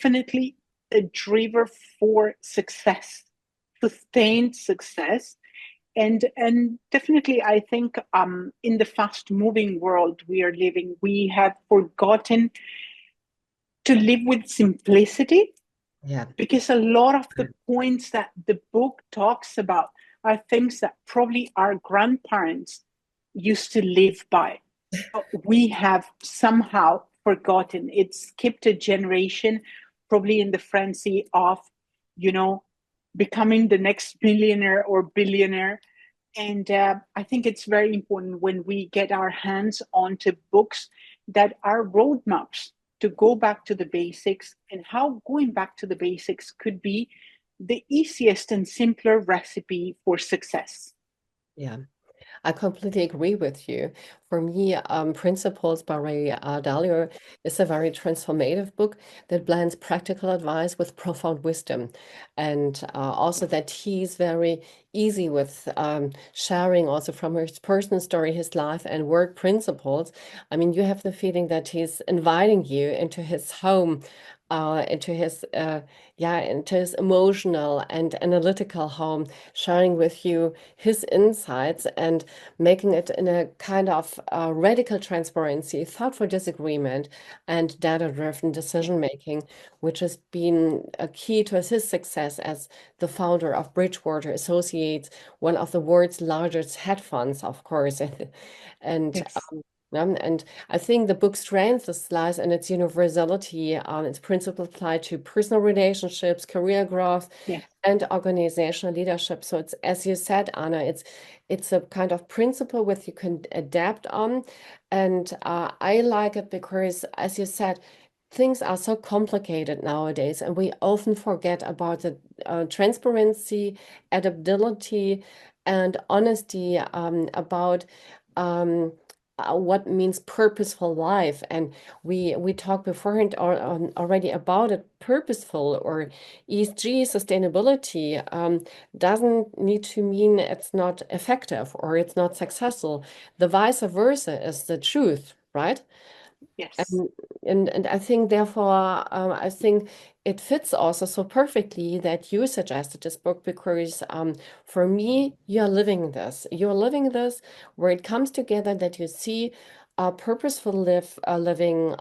definitely a driver for success, sustained success. And definitely, I think in the fast moving world we are living, we have forgotten to live with simplicity, Yeah. because a lot of the points that the book talks about are things that probably our grandparents used to live by. But we have somehow forgotten. It skipped a generation, probably in the frenzy of, you know, becoming the next millionaire or billionaire. And I think it's very important when we get our hands onto books that are roadmaps to go back to the basics, and how going back to the basics could be the easiest and simpler recipe for success. Yeah. I completely agree with you. For me, Principles by Ray Dalio is a very transformative book that blends practical advice with profound wisdom. And also that he's very easy with sharing also from his personal story, his life and work principles. I mean, you have the feeling that he's inviting you into his home, into his into his emotional and analytical home, sharing with you his insights and making it in a kind of radical transparency, thoughtful disagreement, and data-driven decision making, which has been a key to his success as the founder of Bridgewater Associates, one of the world's largest hedge funds, of course. And Yes. and I think the book's strength lies in its universality. Its principles apply to personal relationships, career growth, Yes. and organizational leadership. So it's, as you said, Anna, it's a kind of principle which you can adapt on. And I like it because, as you said, things are so complicated nowadays, and we often forget about the transparency, adaptability, and honesty about um, what means purposeful life. And we talked beforehand already about it. Purposeful or ESG sustainability doesn't need to mean it's not effective or it's not successful. The vice versa is the truth, right? Yes. And and I think therefore I think it fits also so perfectly that you suggested this book because for me you're living this. You're living this where it comes together that you see purposeful living,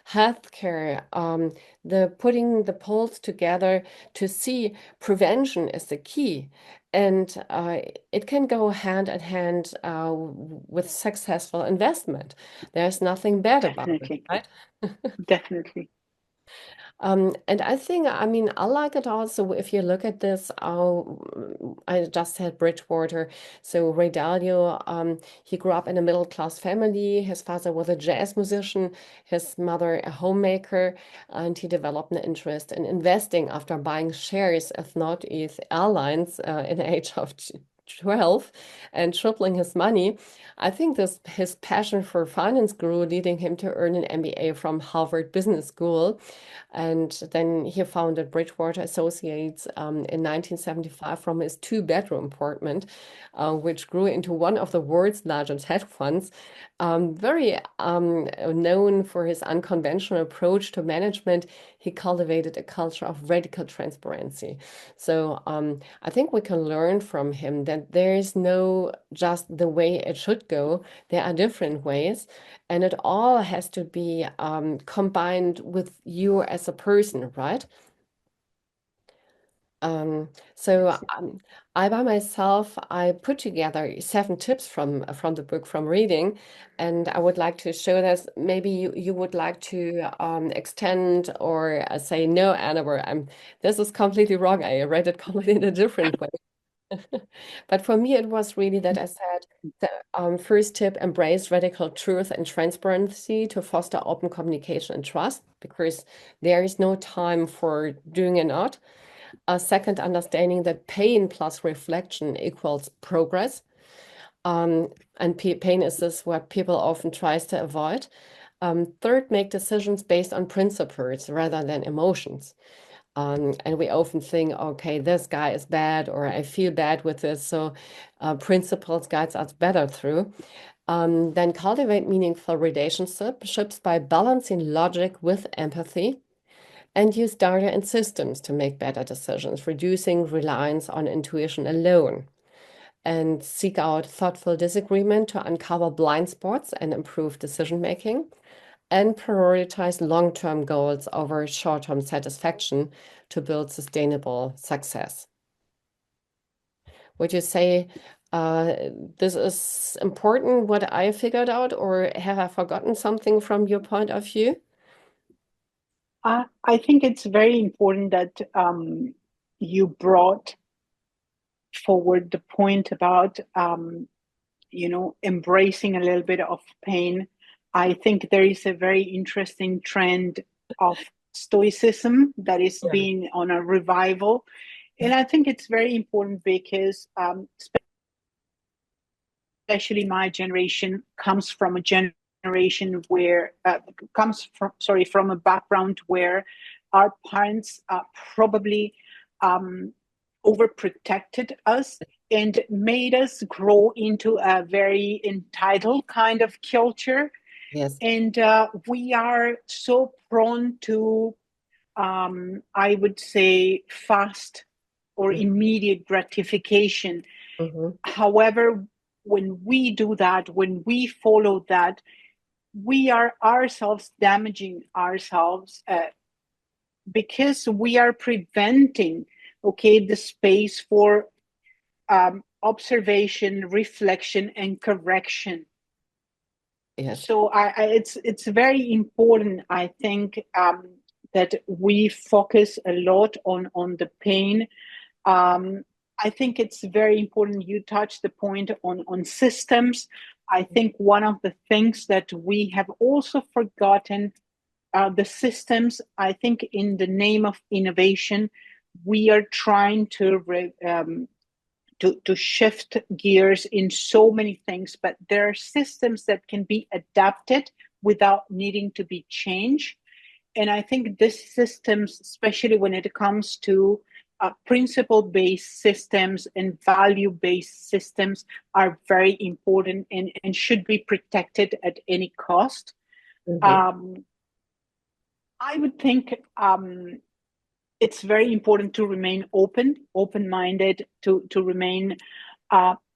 healthcare, the putting the poles together to see prevention is the key. And it can go hand in hand with successful investment. There's nothing bad about it, Definitely. right? Definitely. And I think, I mean, I like it also if you look at this. I just said Bridgewater. So Ray Dalio, he grew up in a middle class family. His father was a jazz musician, his mother a homemaker, and he developed an interest in investing after buying shares of Northeast Airlines in the age of 12 and tripling his money. I think this his passion for finance grew, leading him to earn an MBA from Harvard Business School. And then he founded Bridgewater Associates in 1975 from his two-bedroom apartment, which grew into one of the world's largest hedge funds. Very known for his unconventional approach to management, he cultivated a culture of radical transparency. So I think we can learn from him that there is no just the way it should go. There are different ways, and it all has to be combined with you as a person, right? So Yes. I by myself, I put together 7 tips from the book from reading, and I would like to show this. Maybe you would like to extend or say no, Annabelle, this is completely wrong. I read it completely in a different way. But for me, it was really that I said the first tip, embrace radical truth and transparency to foster open communication and trust, because there is no time for doing a not. Second, understanding that pain plus reflection equals progress. And pain is this what people often tries to avoid. Third, make decisions based on principles rather than emotions. And we often think, okay, this guy is bad, or I feel bad with this. So principles guides us better through. Then cultivate meaningful relationships by balancing logic with empathy. and use data and systems to make better decisions, reducing reliance on intuition alone, and seek out thoughtful disagreement to uncover blind spots and improve decision making, and prioritize long-term goals over short-term satisfaction to build sustainable success. Would you say this is important, what I figured out, or have I forgotten something from your point of view? I think it's very important that you brought forward the point about embracing a little bit of pain. I think there is a very interesting trend of stoicism that is Yeah. being on a revival. And I think it's very important because especially my generation comes from a generation where from a background where our parents probably overprotected us and made us grow into a very entitled kind of culture. Yes. And we are so prone to, I would say, fast or immediate gratification. Mm-hmm. However, when we do that, when we follow that, we are ourselves damaging ourselves because we are preventing, the space for observation, reflection, and correction. Yes. So it's very important, I think, that we focus a lot on the pain. I think it's very important. You touched the point on systems. I think one of the things that we have also forgotten are the systems. I think in the name of innovation, we are trying to shift gears in so many things, but there are systems that can be adapted without needing to be changed. And I think these systems, especially when it comes to principle-based systems and value-based systems, are very important and should be protected at any cost. Mm-hmm. I would think it's very important to remain open-minded, to remain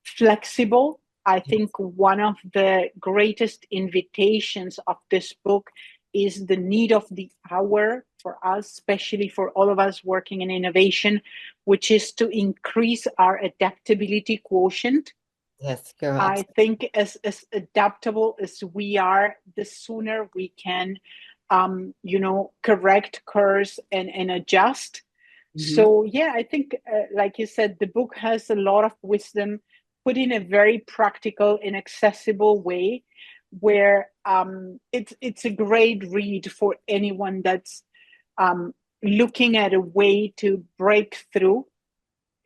flexible. I think one of the greatest invitations of this book is the need of the hour for us, especially for all of us working in innovation, which is to increase our adaptability quotient. Yes, you're I absolutely. think as adaptable as we are, the sooner we can, correct course and adjust. Mm-hmm. So yeah, I think, like you said, the book has a lot of wisdom put in a very practical and accessible way, where it's a great read for anyone that's looking at a way to break through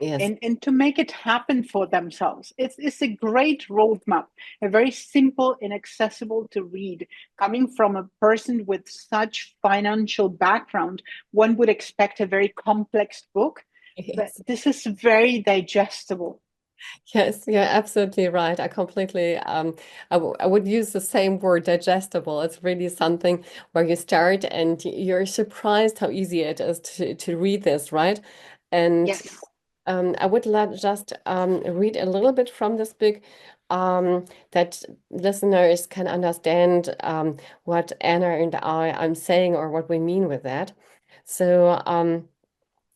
Yes. and to make it happen for themselves. It's a great roadmap, a very simple and accessible to read. Coming from a person with such financial background, one would expect a very complex book, but Yes. this is very digestible. Yes, you're absolutely right. I completely, I would use the same word, digestible. It's really something where you start and you're surprised how easy it is to read this, right? And Yes. I would just read a little bit from this book that listeners can understand what Anna and I'm saying or what we mean with that. So,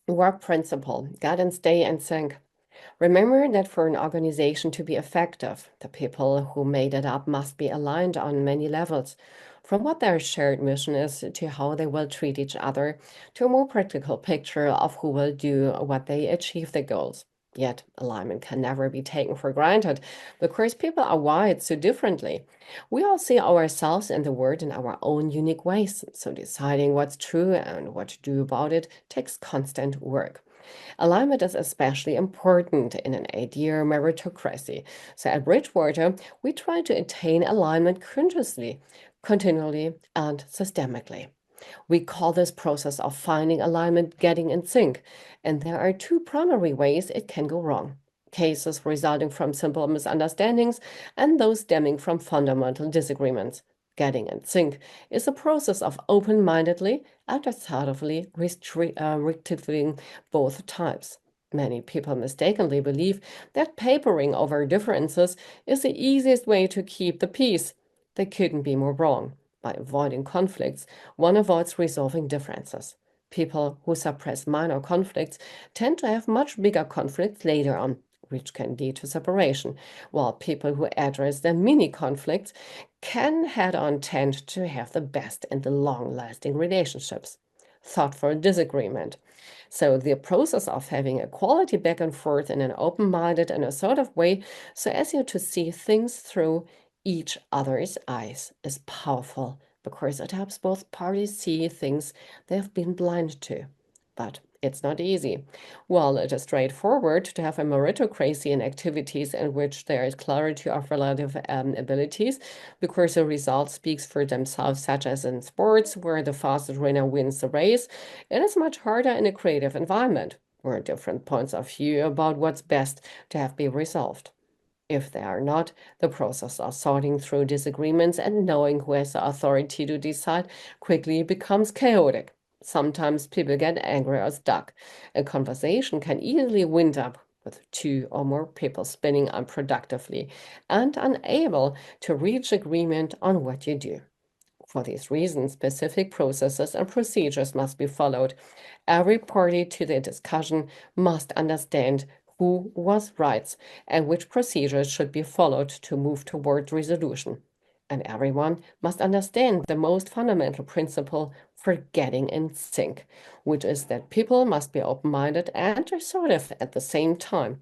work principle, God and stay and think. Remember that for an organization to be effective, the people who made it up must be aligned on many levels, from what their shared mission is to how they will treat each other, to a more practical picture of who will do what they achieve the goals. Yet, alignment can never be taken for granted because people are wired so differently. We all see ourselves and the world in our own unique ways, so deciding what's true and what to do about it takes constant work. Alignment is especially important in an 8-year meritocracy. So at Bridgewater, we try to attain alignment consciously, continually, and systemically. We call this process of finding alignment getting in sync, and there are two primary ways it can go wrong. Cases resulting from simple misunderstandings and those stemming from fundamental disagreements. Getting in sync is a process of open-mindedly and assertively rectifying both types. Many people mistakenly believe that papering over differences is the easiest way to keep the peace. They couldn't be more wrong. By avoiding conflicts, one avoids resolving differences. People who suppress minor conflicts tend to have much bigger conflicts later on, which can lead to separation, while people who address their mini conflicts can head-on tend to have the best and the long-lasting relationships. Thoughtful disagreement. So the process of having a quality back and forth in an open-minded and assertive way, so as you to see things through each other's eyes, is powerful because it helps both parties see things they have been blind to. But it's not easy. While it is straightforward to have a meritocracy in activities in which there is clarity of relative abilities, because the result speaks for themselves, such as in sports, where the fastest runner wins the race, it is much harder in a creative environment, where different points of view about what's best to have be resolved. If they are not, the process of sorting through disagreements and knowing who has the authority to decide quickly becomes chaotic. Sometimes people get angry or stuck. A conversation can easily wind up with two or more people spinning unproductively and unable to reach agreement on what you do. For these reasons, specific processes and procedures must be followed. Every party to the discussion must understand who was rights and which procedures should be followed to move toward resolution. And everyone must understand the most fundamental principle for getting in sync, which is that people must be open-minded and assertive at the same time.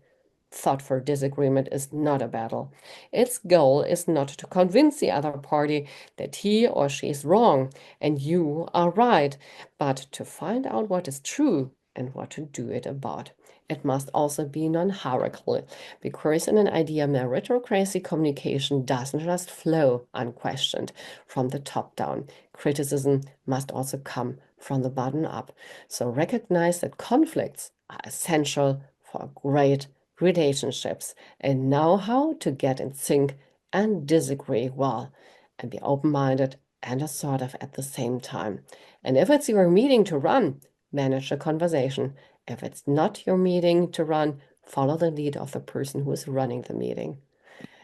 Thoughtful disagreement is not a battle. Its goal is not to convince the other party that he or she is wrong and you are right, but to find out what is true and what to do it about. It must also be non-hierarchical, because in an idea meritocracy, communication doesn't just flow unquestioned from the top down. Criticism must also come from the bottom up. So recognize that conflicts are essential for great relationships and know how to get in sync and disagree well and be open-minded and assertive at the same time. And if it's your meeting to run, manage the conversation. If it's not your meeting to run, follow the lead of the person who is running the meeting.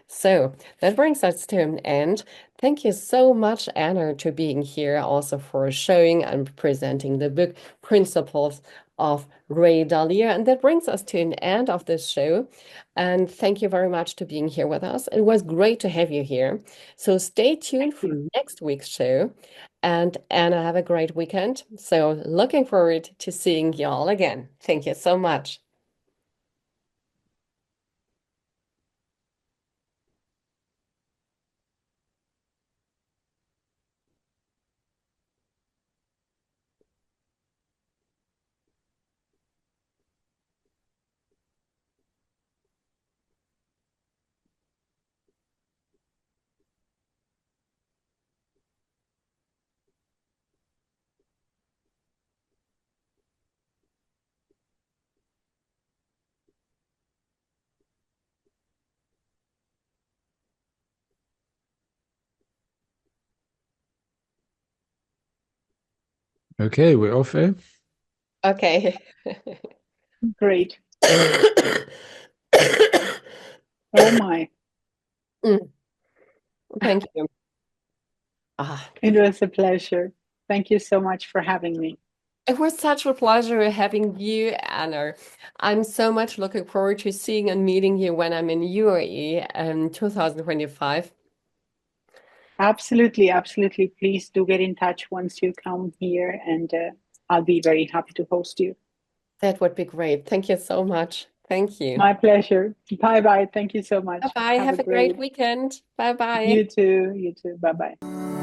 So that brings us to an end. Thank you so much, Anna, to being here, also for showing and presenting the book Principles of Ray Dalio. And that brings us to an end of this show. And thank you very much to being here with us. It was great to have you here. So stay tuned for next week's show. And Anna, have a great weekend. So looking forward to seeing you all again. Thank you so much. Okay, we're off, eh? Okay. Great. Oh my. Mm, thank you. It was a pleasure. Thank you so much for having me. It was such a pleasure having you, Anna. I'm so much looking forward to seeing and meeting you when I'm in UAE in 2025. Absolutely, absolutely. Please do get in touch once you come here, and I'll be very happy to host you. That would be great. Thank you so much. Thank you. My pleasure. Bye bye. Thank you so much. Bye-bye. Have a great weekend. Bye-bye. You too. You too. Bye bye.